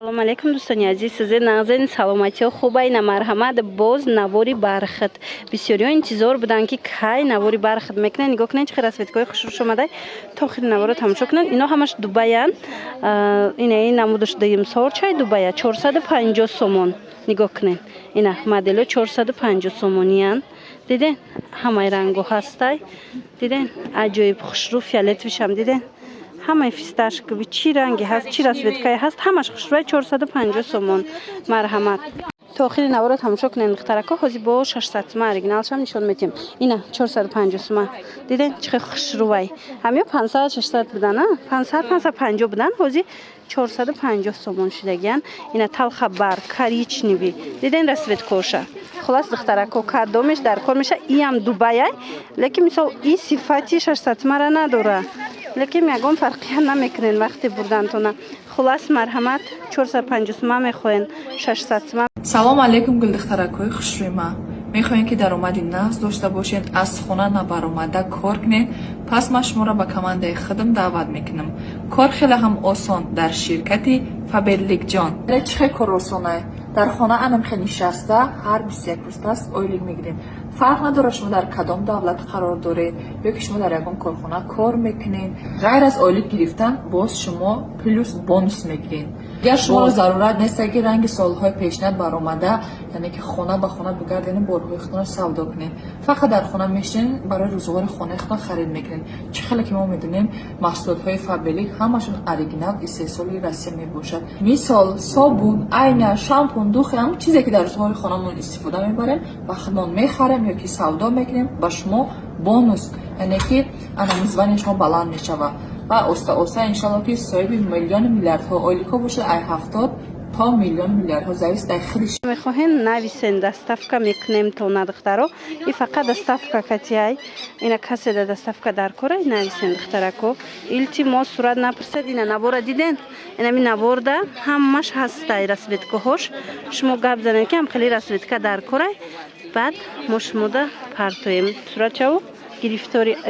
салом алейкум дӯстони азиз, сизер нағзани саломатиҳо хуба? Ина марҳамат боз навори бархат. Бисёриҳо интизор буданд ки кай навори бархат мекунанд. Нигоҳ кунед чӣ расветгоҳи хушрӯш омадаи то охири наворро тамошо кунанд. Ино ҳамаш дубаянд. Ина намудаш дуюм сорчаи дубая 450 сомон. Нигоҳ кунед. Ина модело 450 сомониянд. Диден ҳамаи рангҳо ҳастай. Диден аҷоиб хушрӯ фиолетовишам диден. Ҳамаи фисташкови чӣ ранге ҳаст, чӣ расветкае ҳаст, ҳамаш хушрӯи 450 сомон. Марҳамат. То охири наворро тамошо кунед духтарако. ҳозир бо 600 сомон оригиналшам нишон медиҳем. Ина 450 сомон. Диден чӣ хел хушрӯвай. ҳамё 500 600 будан, 500 550 будан, ҳозир 450 сомон шудагиян. Ина талхабар коричневый. Диден расветкоша. Хулос духтарако кардомеш дар кор меша. Иам дубаяй, лекин мисол и сифати 600 сомонра надора. лекин ягон фарқия намекунен вақте бурдантона. Хулас марҳамат 450 сомон мехоҳен 600 сомон. салом алейкум гулдухтаракҳои хушрӯйма. мехоҳем ки даромади нағз дошта бошед, аз хона набаромада кор кунед. пас ман шуморо ба командаи худам даъват мекунам. кор хеле ҳам осон дар ширкати Faberlic-jon. чӣ хел кор осонае? дар хона анамхе нишаста ҳар 21 рӯз пас ойлик мегирем. фарқ надорад шумо дар кадом давлат қарор доред ё ки шумо дар ягон корхона кор мекунед. ғайр аз ойлик гирифтан боз шумо плюс бонус мегиред. агар шуморо зарурат нест ки ранги солҳои пешнат баромада, яъне ки хона ба хона бигарден борҳои худтонро савдо кунед. фақат дар хона мешинед, барои рӯзгори хонаи худтон харид мекунед. чӣ хеле ки мо медонем маҳсулотҳои Faberlic ҳамашон оригинал истеҳсоли Россия мебошад. мисол собун, айна, шампун, духи ҳамон чизе ки дар рӯзгори хонамон истифода мебарем ба худмон мехарем ё ки савдо мекунем, ба шумо бонус, яъне ки анамизвани шумо баланд мешавад ва оста оста иншаллоҳ ки соҳиби миллиони миллиардҳо ойликҳо бошад, ай 70 то миллион миллиардҳо завис дар хелиш. Мехоҳем нависен доставка мекунем то на духтаро. И фақат доставка катиай. Ина касе да доставка дар кора нависен духтарако. Илтимос сурат напрсед. Ина навора диден. Ина ми наворда ҳамаш ҳастай расветкаҳош. шумо гап занед ки ҳам хеле расветка дар кора. баъд мо шумода партоем суратчаво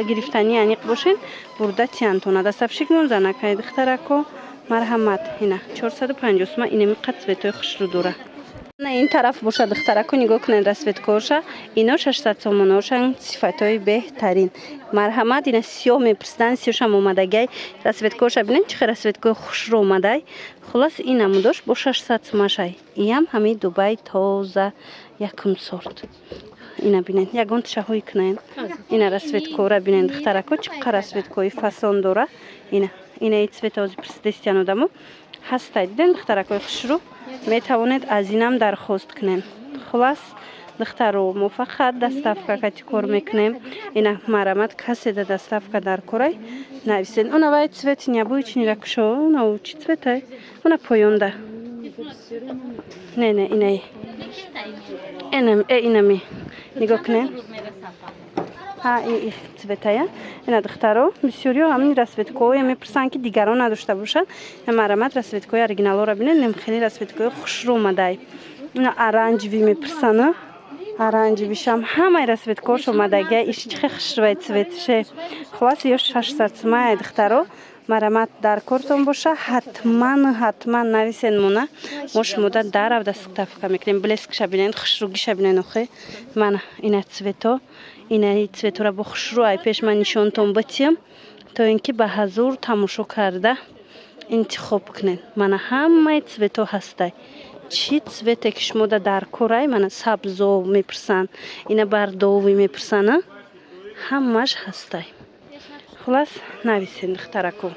гирифтани аниқ бошен. бурда тиантона доставщик монза накай духтарако. марҳамат. ина 450 сомон. инами қад цветои хушрӯ дора. на ин тараф боша духтарако нигоҳ кунед расветкаоша. ино 600 сомоношан сифатои беҳтарин. марҳамат. ина сиёҳ мепурсидан, сиёҳшам омадагай расветкаоша бинен чӣ хел расветкаи хушрӯ омадай. хулос ин намудош бо 600 сомонашай. иам ҳамин дубай тоза якум сорт. ина бинен ягон тишаҳои кунен. ина расветкаора бинен духтарако чӣ қадar расветкаи фасон дора. ина и цвета ҳозир пурсидестиян одамо ҳастай. диден духтаракои хушрӯ метавонед аз инам дархост кунем. хулас духтаро мо фақат доставка кати кор мекунем. ина марҳамат касе да доставка дар корай нависен. она вай цвет нябоичнира кушо. она чӣ цветай? она поёнда. не инае. инами нигоҳ кунем. цветая. ина духтаро бисёриҳо ҳамин расветкаҳое мепурсанд ки дигарон надошта бошанд. марҳамат расветкаҳои оригиналоро бинед. хеле расветкаҳои хушрӯ омадай. ина оранҷевӣ мепурсанд. оранҷевишам ҳамаи расветкаҳош омадагия. иш чӣ хел хушрӯвай цветше. хулос ё 600 сомон духтаро. марҳамат дар кортон боша. ҳатман нависен мона. мо шумода дарав доставка мекунем. блескиша бинед, хушрӯгиша бинед. охе мана ина цвето. ина цветора бо хушрӯ ай пеш ман нишонтон батиям то ин ки ба ҳазур тамошо карда интихоб кунед. мана ҳамаи цвето ҳастай. чӣ цвете ки шумо дар корай. мана сабзо мепурсанд. ина бардовӣ мепурсанд. ҳамаш ҳастай. хулас нависен духтарако.